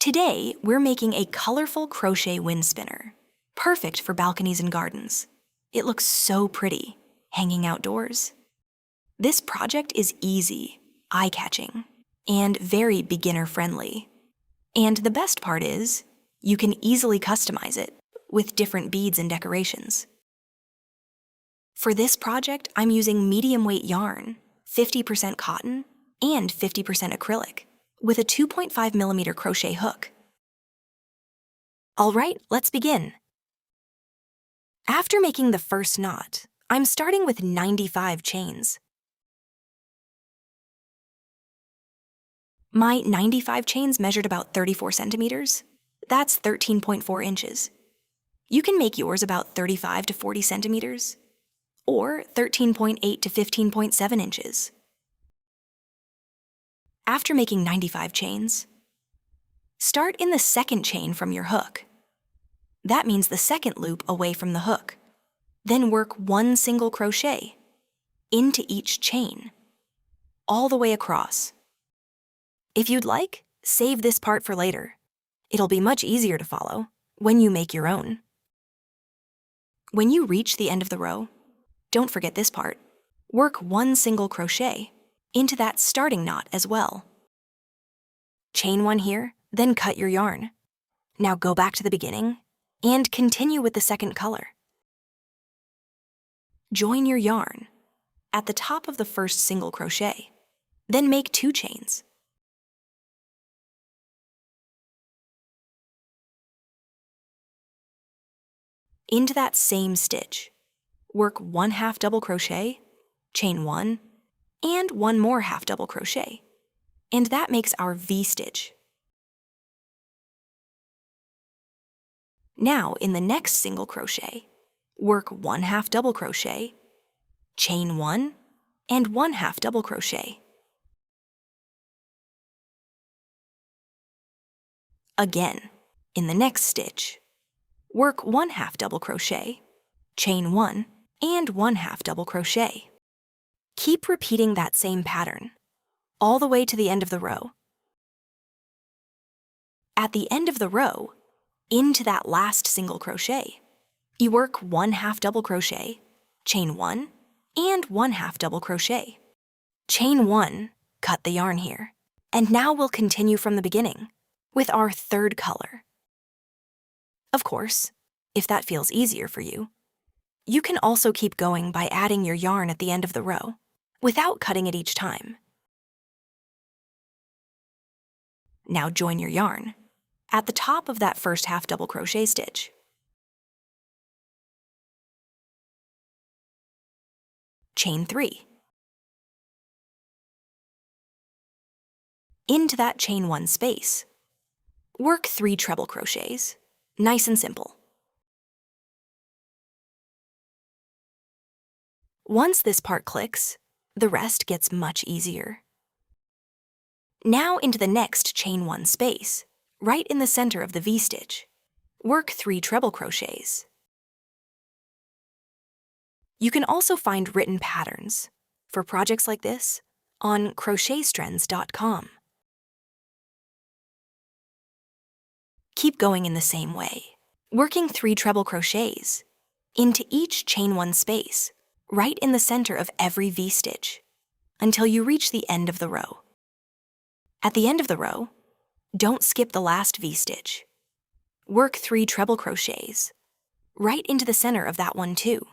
Today, we're making a colorful crochet wind spinner, perfect for balconies and gardens. It looks so pretty, hanging outdoors. This project is easy, eye-catching, and very beginner-friendly. And the best part is, you can easily customize it with different beads and decorations. For this project, I'm using medium-weight yarn, 50% cotton, and 50% acrylic, with a 2.5mm crochet hook. All right, let's begin. After making the first knot, I'm starting with 95 chains. My 95 chains measured about 34 centimeters. That's 13.4 inches. You can make yours about 35 to 40 centimeters, or 13.8 to 15.7 inches. After making 95 chains, start in the second chain from your hook. That means the second loop away from the hook. Then work one single crochet into each chain, all the way across. If you'd like, save this part for later. It'll be much easier to follow when you make your own. When you reach the end of the row, don't forget this part. Work one single crochet into that starting knot as well. Chain one here, then cut your yarn. Now go back to the beginning and continue with the second color. Join your yarn at the top of the first single crochet, then make 2 chains. Into that same stitch, work 1/2 double crochet, chain 1, and 1 more half double crochet, and that makes our V-stitch. Now, in the next single crochet, work 1/2 double crochet, chain 1, and 1/2 double crochet. Again, in the next stitch, work 1/2 double crochet, chain 1, and 1/2 double crochet. Keep repeating that same pattern, all the way to the end of the row. At the end of the row, into that last single crochet, you work 1/2 double crochet, chain 1, and 1/2 double crochet. Chain 1, cut the yarn here, and now we'll continue from the beginning with our third color. Of course, if that feels easier for you, you can also keep going by adding your yarn at the end of the row, without cutting it each time. Now join your yarn at the top of that first half double crochet stitch. Chain 3. Into that chain 1 space, work 3 treble crochets, nice and simple. Once this part clicks, the rest gets much easier. Now into the next chain 1 space, right in the center of the V-stitch, work 3 treble crochets. You can also find written patterns for projects like this on crochetstrends.com. Keep going in the same way, working 3 treble crochets into each chain 1 space, right in the center of every V-stitch, until you reach the end of the row. At the end of the row, don't skip the last V-stitch. Work 3 treble crochets right into the center of that one too.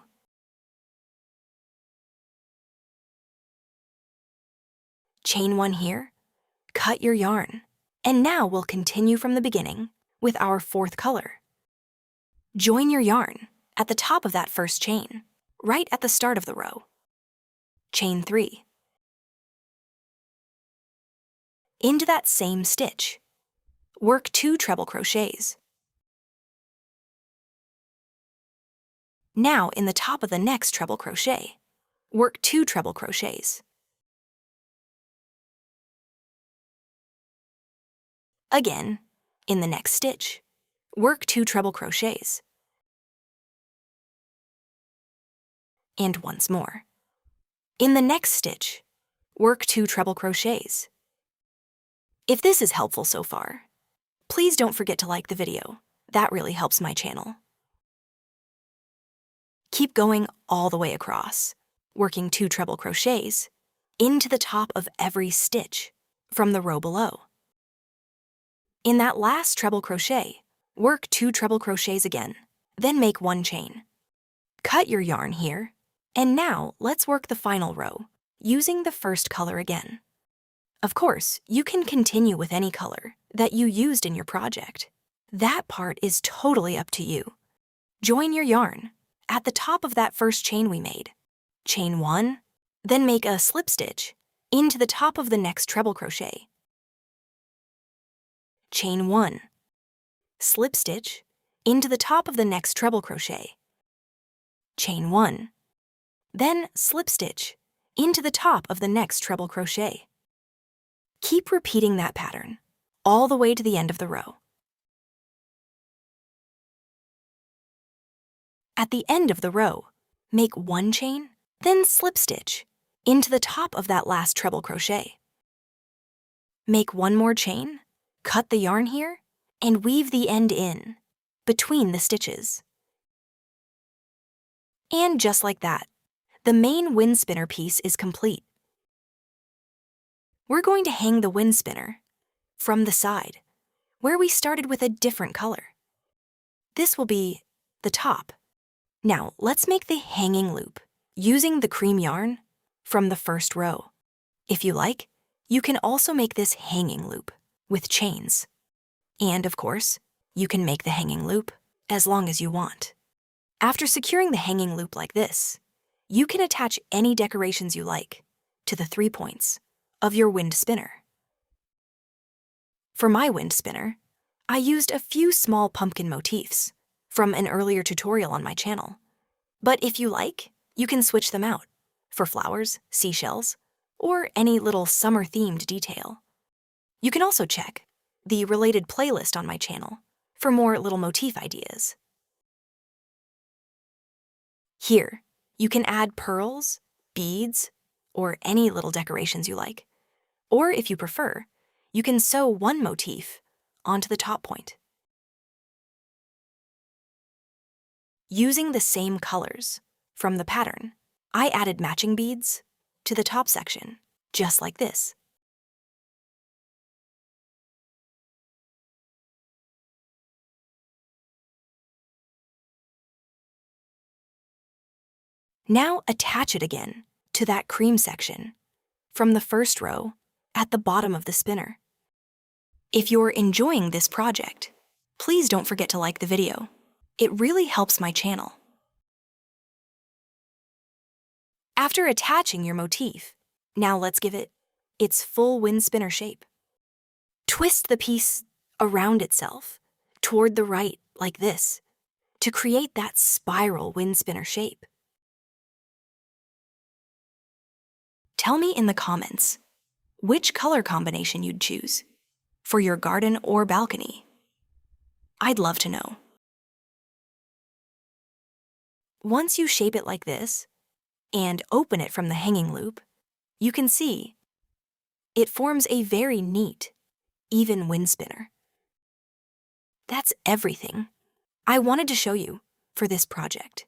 Chain 1 here, cut your yarn, and now we'll continue from the beginning with our 4th color. Join your yarn at the top of that first chain, right at the start of the row. Chain 3. Into that same stitch, work 2 treble crochets. Now in the top of the next treble crochet, work 2 treble crochets. Again, in the next stitch, work 2 treble crochets. And once more. In the next stitch, work 2 treble crochets. If this is helpful so far, Please don't forget to like the video. That really helps my channel. Keep going all the way across, working 2 treble crochets into the top of every stitch from the row below. In that last treble crochet, work 2 treble crochets again, then make 1 chain. Cut your yarn here, and now let's work the final row, using the first color again. Of course, you can continue with any color that you used in your project. That part is totally up to you. Join your yarn at the top of that first chain we made. Chain 1, then make a slip stitch into the top of the next treble crochet. Chain 1, slip stitch into the top of the next treble crochet. Chain 1, then slip stitch into the top of the next treble crochet. Keep repeating that pattern all the way to the end of the row. At the end of the row, make 1 chain, then slip stitch into the top of that last treble crochet. Make 1 more chain, cut the yarn here, and weave the end in between the stitches. And just like that, the main wind spinner piece is complete. We're going to hang the wind spinner from the side, where we started with a different color. This will be the top. Now, let's make the hanging loop using the cream yarn from the first row. If you like, you can also make this hanging loop with chains. And of course, you can make the hanging loop as long as you want. After securing the hanging loop like this, you can attach any decorations you like to the 3 points of your wind spinner. For my wind spinner, I used a few small pumpkin motifs from an earlier tutorial on my channel. But if you like, you can switch them out for flowers, seashells, or any little summer-themed detail. You can also check the related playlist on my channel for more little motif ideas. Here, you can add pearls, beads, or any little decorations you like. Or if you prefer, you can sew 1 motif onto the top point. Using the same colors from the pattern, I added matching beads to the top section, just like this. Now attach it again to that cream section from the first row at the bottom of the spinner. If you're enjoying this project, please don't forget to like the video. It really helps my channel. After attaching your motif, now let's give it its full wind spinner shape. Twist the piece around itself toward the right like this to create that spiral wind spinner shape. Tell me in the comments which color combination you'd choose for your garden or balcony. I'd love to know. Once you shape it like this and open it from the hanging loop, you can see it forms a very neat, even wind spinner. That's everything I wanted to show you for this project.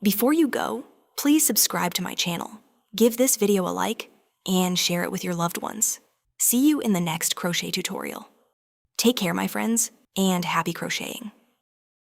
Before you go, please subscribe to my channel, give this video a like, and share it with your loved ones. See you in the next crochet tutorial. Take care, my friends, and happy crocheting.